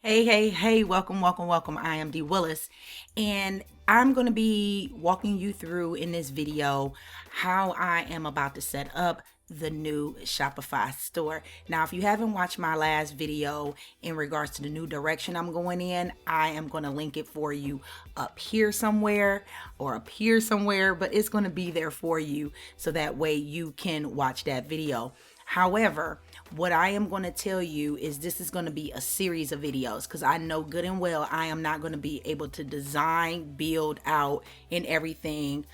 Hey, welcome. I am D. Willis, and I'm going to be walking you through in this video how I am about to set up the new Shopify store. Now, if you haven't watched my last video in regards to the new direction I'm going in, I am going to link it for you up here somewhere or up here somewhere, but it's going to be there for you so that way you can watch that video. However, what I am going to tell you is this is going to be a series of videos because I know good and well I am not going to be able to design, build out, and everything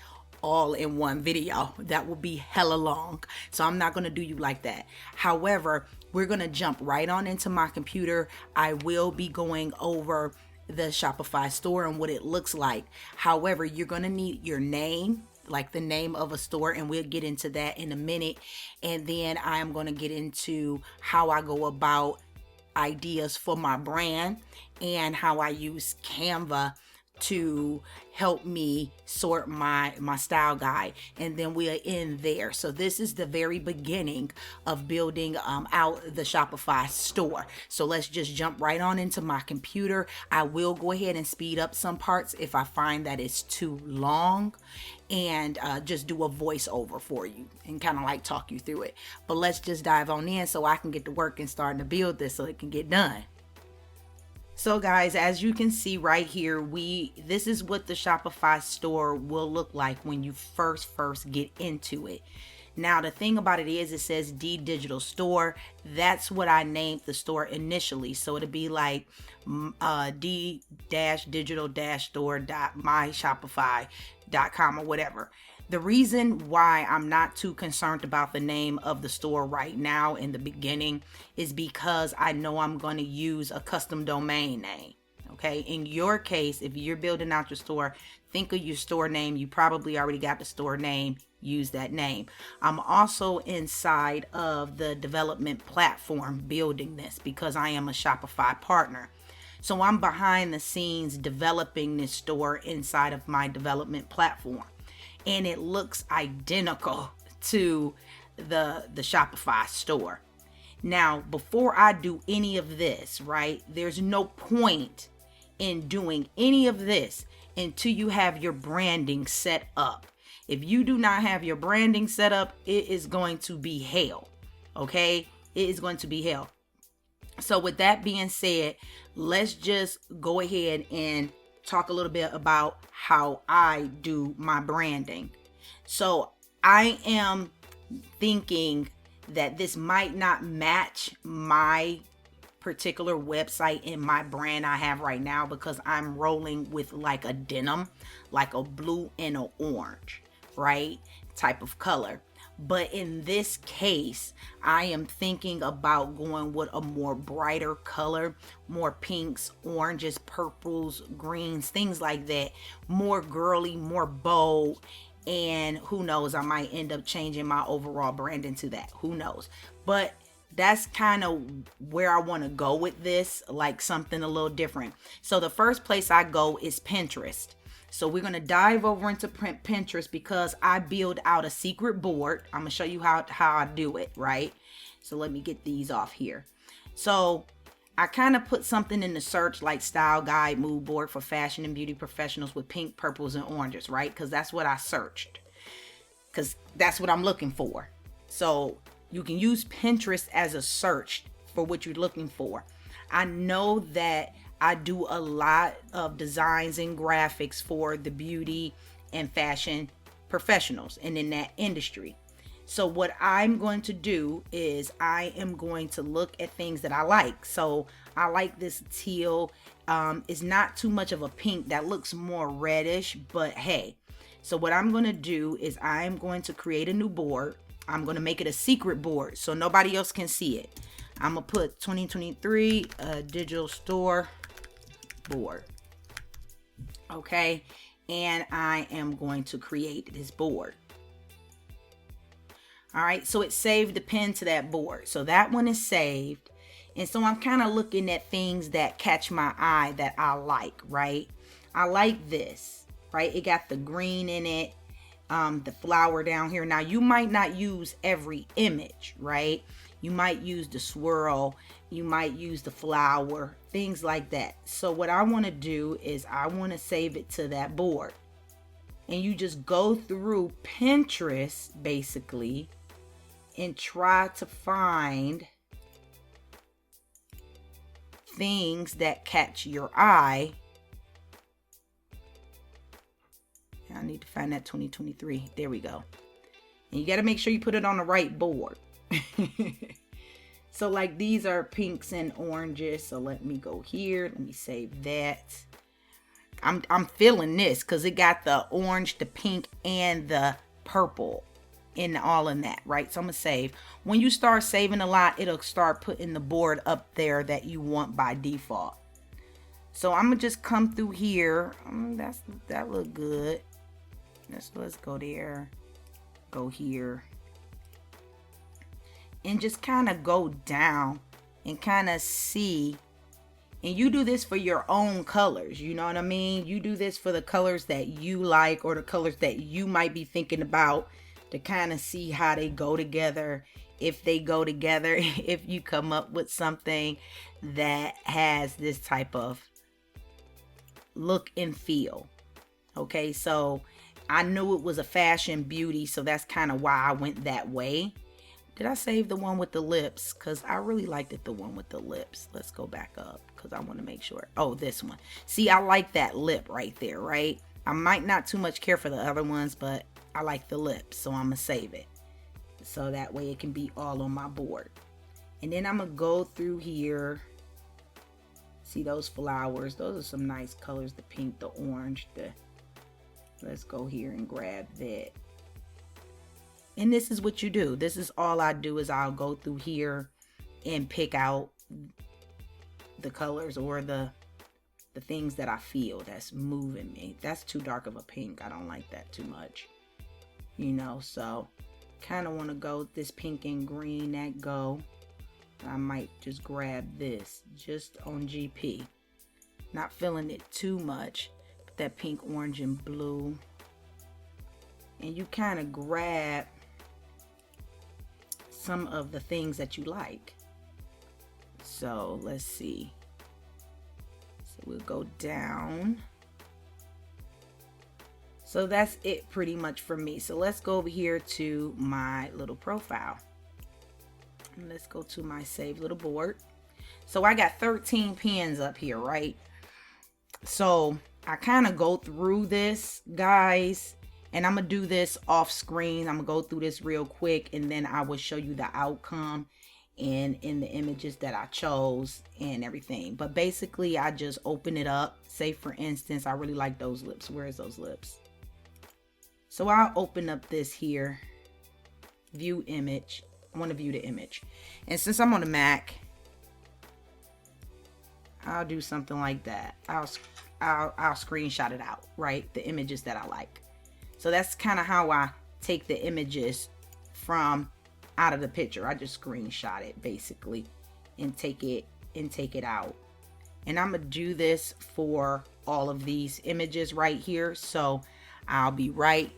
all in one video. That will be hella long. So I'm not going to do you like that. However, we're going to jump right on into my computer. I will be going over the Shopify store and what it looks like. However, you're going to need your name, like the name of a store, and we'll get into that in a minute. And then I am going to get into how I go about ideas for my brand and how I use Canva to help me sort my style guide, and then we'll end there. So this is the very beginning of building out the Shopify store. So let's just jump right on into my computer. I will go ahead and speed up some parts if I find that it's too long, and just do a voiceover for you and kind of like talk you through it. But let's just dive on in so I can get to work and start to build this so it can get done. So guys, as you can see right here, this is what the Shopify store will look like when you first get into it. Now, the thing about it is, it says D Digital Store. That's what I named the store initially. So it'll be like d-digital-store.myshopify.com or whatever. The reason why I'm not too concerned about the name of the store right now in the beginning is because I know I'm going to use a custom domain name. Okay, in your case, if you're building out your store, think of your store name. You probably already got the store name. Use that name. I'm also inside of the development platform building this because I am a Shopify partner. So I'm behind the scenes developing this store inside of my development platform. And it looks identical to the Shopify store. Now, before I do any of this, right, there's no point in doing any of this until you have your branding set up. If you do not have your branding set up, it is going to be hell. Okay? It is going to be hell. So with that being said, let's just go ahead and talk a little bit about how I do my branding. So I am thinking that this might not match my particular website and my brand I have right now because I'm rolling with like a denim, like a blue and an orange, right, type of color. But in this case, I am thinking about going with a more brighter color, more pinks, oranges, purples, greens, things like that. More girly, more bold. And who knows, I might end up changing my overall brand into that. Who knows? But that's kind of where I want to go with this, like something a little different. So the first place I go is Pinterest. So we're going to dive over into Pinterest because I build out a secret board. I'm going to show you how I do it, right? So let me get these off here. So I kind of put something in the search like style guide, mood board for fashion and beauty professionals with pink, purples, and oranges, right? Because that's what I searched. Because that's what I'm looking for. So you can use Pinterest as a search for what you're looking for. I know that I do a lot of designs and graphics for the beauty and fashion professionals and in that industry. So what I'm going to do is I am going to look at things that I like. So I like this teal. It's not too much of a pink. That looks more reddish, but hey. So what I'm going to do is I'm going to create a new board. I'm going to make it a secret board so nobody else can see it. I'm going to put 2023 digital store board. Okay. And I am going to create this board. All right. So it saved the pin to that board. So that one is saved. And so I'm kind of looking at things that catch my eye that I like, right? I like this, right? It got the green in it. The flower down here. Now you might not use every image, right? You might use the swirl. You might use the flower, things like that. So what I want to do is I want to save it to that board. And you just go through Pinterest basically and try to find things that catch your eye. I need to find that 2023. There we go. And you got to make sure you put it on the right board. So like these are pinks and oranges. So let me go here. Let me save that. I'm feeling this because it got the orange, the pink, and the purple in all in that, right? So I'm gonna save. When you start saving a lot, it'll start putting the board up there that you want by default. So I'm gonna just come through here. That look good. Let's go there, go here, and just kind of go down and kind of see. And you do this for your own colors, you know what I mean? You do this for the colors that you like or the colors that you might be thinking about, to kind of see how they go together. If they go together, if you come up with something that has this type of look and feel. Okay, so I knew it was a fashion beauty, so that's kind of why I went that way. Did I save the one with the lips? Because I really liked it, the one with the lips. Let's go back up because I want to make sure. Oh, this one. See, I like that lip right there, right? I might not too much care for the other ones, but I like the lips, so I'm going to save it. So that way it can be all on my board. And then I'm going to go through here. See those flowers? Those are some nice colors. The pink, the orange, let's go here and grab that. And this is what you do. This is all I do is I'll go through here and pick out the colors or the things that I feel that's moving me. That's too dark of a pink. I don't like that too much. You know, so kind of want to go this pink and green that go. I might just grab this just on GP. Not feeling it too much. But that pink, orange, and blue. And you kind of grab some of the things that you like. So let's see. So we'll go down. So that's it pretty much for me. So let's go over here to my little profile. And let's go to my save little board. So I got 13 pins up here, right? So I kind of go through this, guys. And I'm going to do this off screen. I'm going to go through this real quick. And then I will show you the outcome and in the images that I chose and everything. But basically, I just open it up. Say, for instance, I really like those lips. Where is those lips? So I'll open up this here. View image. I want to view the image. And since I'm on a Mac, I'll do something like that. I'll screenshot it out, right? The images that I like. So that's kind of how I take the images from out of the picture. I just screenshot it basically and take it out. And I'm gonna do this for all of these images right here. So I'll be right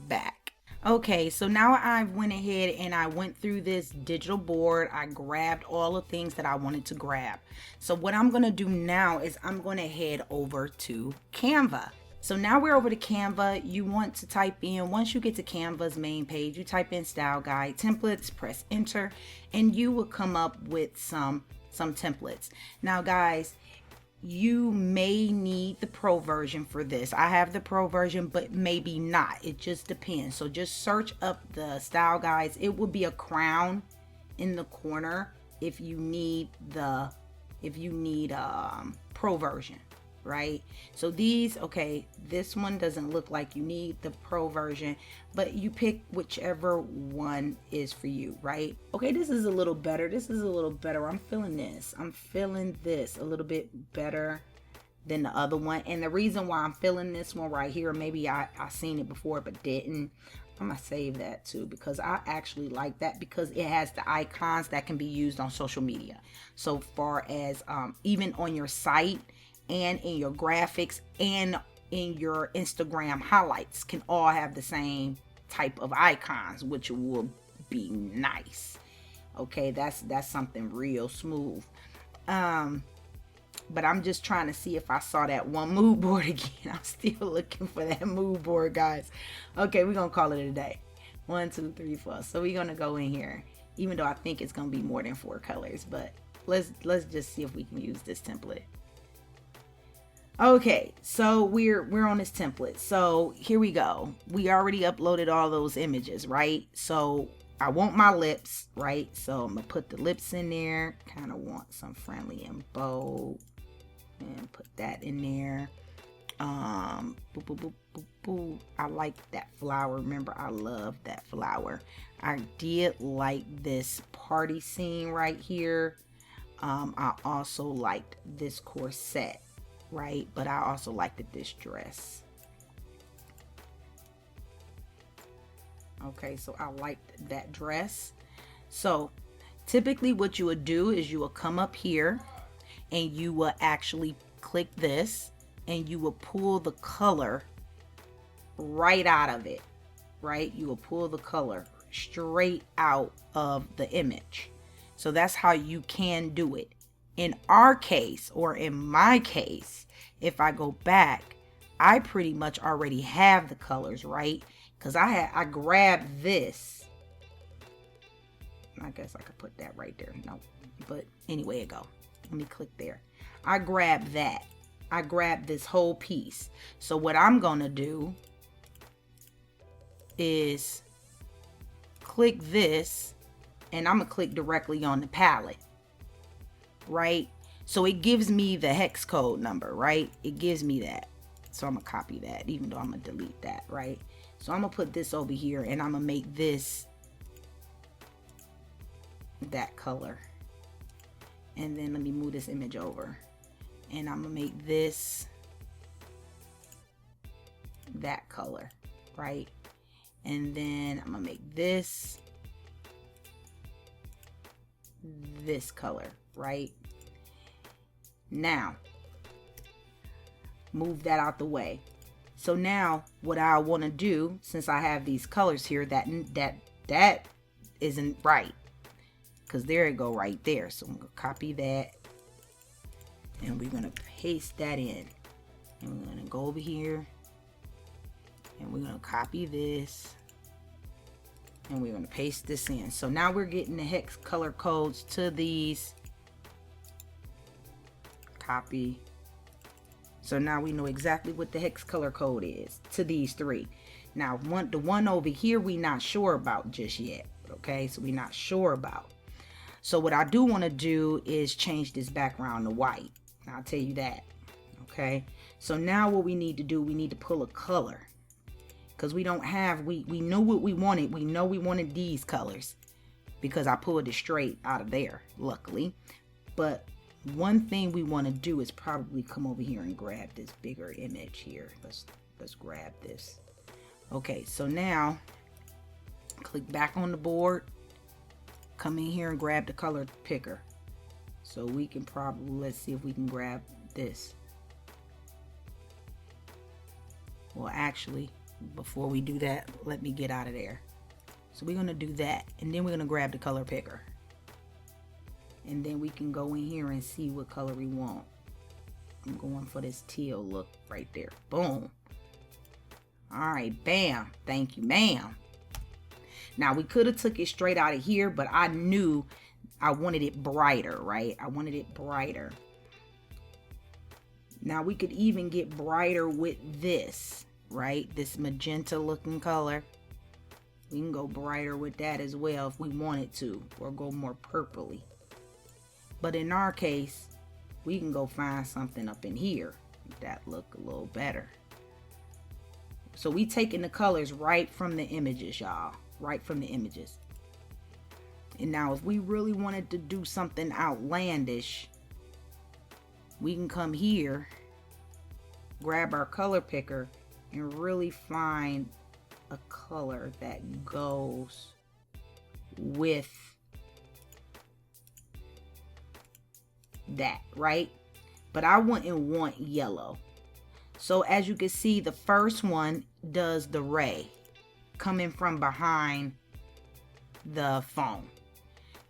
back. Okay, so now I went ahead and I went through this digital board. I grabbed all the things that I wanted to grab. So what I'm gonna do now is I'm gonna head over to Canva. So now we're over to Canva. You want to type in, once you get to Canva's main page, you type in style guide, templates, press enter, and you will come up with some templates. Now guys, you may need the pro version for this. I have the pro version, but maybe not. It just depends. So just search up the style guides. It will be a crown in the corner if you need pro version. Right? So these, okay, this one doesn't look like you need the pro version, but you pick whichever one is for you, right? Okay, this is a little better. This is a little better. I'm feeling this. I'm feeling this a little bit better than the other one. And the reason why I'm feeling this one right here, maybe I seen it before but didn't. I'm gonna save that too because I actually like that because it has the icons that can be used on social media. So far as even on your site, and in your graphics and in your Instagram highlights can all have the same type of icons, which will be nice. Okay, that's something real smooth. But I'm just trying to see if I saw that one mood board again. I'm still looking for that mood board, guys. Okay, we're going to call it a day. 1, 2, 3, 4. So we're going to go in here, even though I think it's going to be more than 4 colors. But let's just see if we can use this template. Okay, so we're on this template. So here we go. We already uploaded all those images, right? So I want my lips, right? So I'm going to put the lips in there. Kind of want some friendly and bold. And put that in there. Boop, boop, boop, boop, boop. I like that flower. Remember, I love that flower. I did like this party scene right here. I also liked this corset, right? But I also liked this dress. Okay, so I liked that dress. So typically what you would do is you will come up here and you will actually click this and you will pull the color right out of it, right? You will pull the color straight out of the image. So that's how you can do it. In our case, or in my case, if I go back, I pretty much already have the colors, right? Because I grabbed this. I guess I could put that right there. No, but anyway, it go. Let me click there. I grabbed that. I grabbed this whole piece. So what I'm going to do is click this and I'm going to click directly on the palette, right? So it gives me the hex code number, right? It gives me that. So I'm going to copy that, even though I'm going to delete that, right? So I'm going to put this over here and I'm going to make this that color. And then let me move this image over. And I'm going to make this that color, right? And then I'm going to make this color, right? Now, move that out the way. So now what I want to do, since I have these colors here, that isn't right. Because there it go right there. So I'm going to copy that. And we're going to paste that in. And we're going to go over here. And we're going to copy this. And we're going to paste this in. So now we're getting the hex color codes to these. Copy. So now we know exactly what the hex color code is to these 3. Now, the one over here, we're not sure about just yet. Okay, so we're not sure about. So what I do want to do is change this background to white. I'll tell you that. Okay, so now what we need to do, we need to pull a color. Because we don't have, we know what we wanted. We know we wanted these colors. Because I pulled it straight out of there, luckily. But one thing we want to do is probably come over here and grab this bigger image here. Let's grab this. Okay, so now click back on the board, come in here and grab the color picker. So we can probably, let's see if we can grab this. Well, actually, before we do that, let me get out of there. So we're going to do that, and then we're going to grab the color picker. And then we can go in here and see what color we want. I'm going for this teal look right there. Boom. All right, bam. Thank you, ma'am. Now, we could have took it straight out of here, but I knew I wanted it brighter, right? I wanted it brighter. Now, we could even get brighter with this, right? This magenta looking color. We can go brighter with that as well if we wanted to, or go more purpley. But in our case, we can go find something up in here that look a little better. So we taking the colors right from the images, y'all. Right from the images. And now if we really wanted to do something outlandish, we can come here, grab our color picker, and really find a color that goes with that, right? But I wouldn't want yellow. So as you can see, the first one does the ray coming from behind the phone.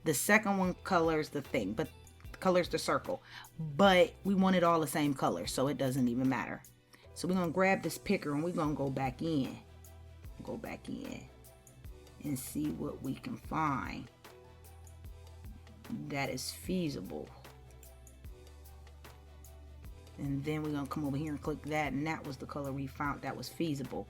The second one colors the thing, but color's the circle, but we want it all the same color, so it doesn't even matter. So we're gonna grab this picker and we're gonna go back in and see what we can find that is feasible. And then we're gonna come over here and click that, and that was the color we found that was feasible.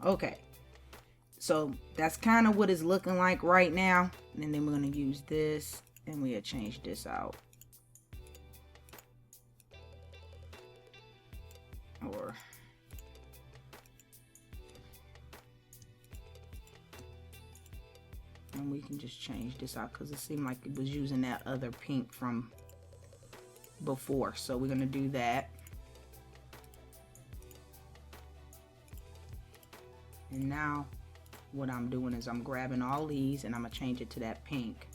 Okay, so that's kind of what it's looking like right now. And then we're going to use this, and we'll change this out. Or and we can just change this out because it seemed like it was using that other pink from before. So we're going to do that. And now what I'm doing is I'm grabbing all these and I'm gonna change it to that pink.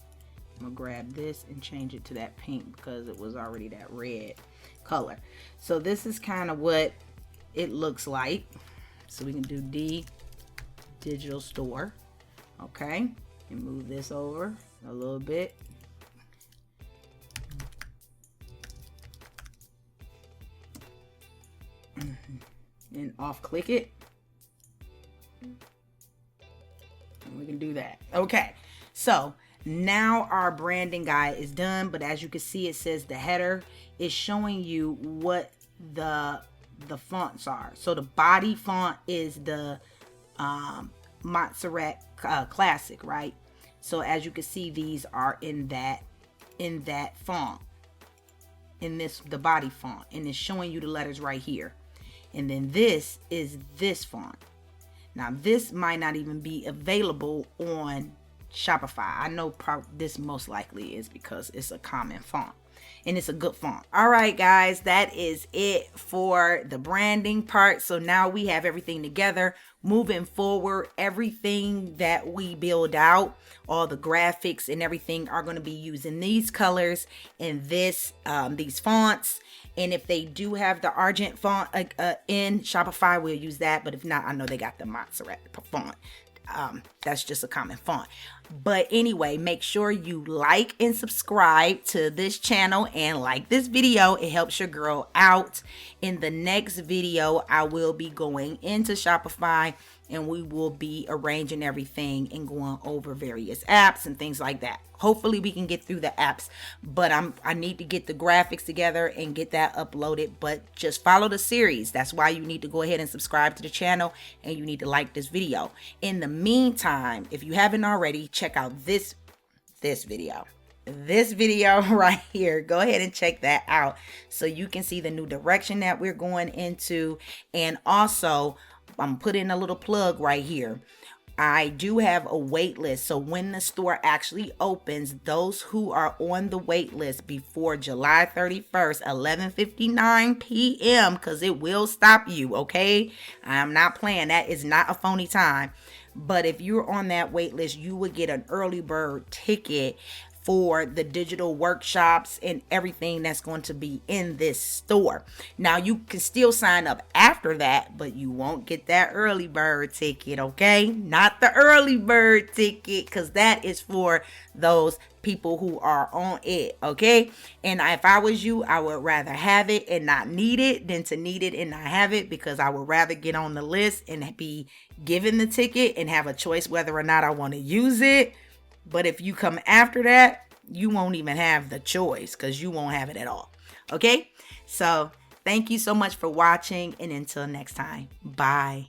I'm gonna grab this and change it to that pink because it was already that red color. So this is kind of what it looks like. So we can do D digital store. Okay, and move this over a little bit. And off click it. We can do that. Okay, so now our branding guide is done, but as you can see, it says the header is showing you what the fonts are. So the body font is the Montserrat Classic, right? So as you can see, these are in that font, the body font, and it's showing you the letters right here. And then this is this font. Now this might not even be available on Shopify. I know this most likely is because it's a common font and it's a good font. All right, guys, that is it for the branding part. So now we have everything together. Moving forward, everything that we build out, all the graphics and everything are going to be using these colors and these fonts. And if they do have the Argent font in Shopify, we'll use that. But if not, I know they got the Montserrat font. That's just a common font. But anyway, make sure you like and subscribe to this channel and like this video. It helps your girl out. In the next video, I will be going into Shopify and we will be arranging everything and going over various apps and things like that. Hopefully we can get through the apps, but I need to get the graphics together and get that uploaded. But just follow the series. That's why you need to go ahead and subscribe to the channel and you need to like this video. In the meantime, if you haven't already, check out this video right here. Go ahead and check that out so you can see the new direction that we're going into. And also, I'm putting a little plug right here. I do have a wait list. So when the store actually opens, those who are on the wait list before July 31st, 11:59 p.m., because it will stop you, okay? I'm not playing. That is not a phony time. But if you're on that wait list, you would get an early bird ticket for the digital workshops and everything that's going to be in this store. Now you can still sign up after that, but you won't get that early bird ticket, okay? Not the early bird ticket, because that is for those people who are on it, okay? And if I was you, I would rather have it and not need it than to need it and not have it, because I would rather get on the list and be given the ticket and have a choice whether or not I want to use it. But if you come after that, you won't even have the choice because you won't have it at all. Okay? So thank you so much for watching, and until next time, bye.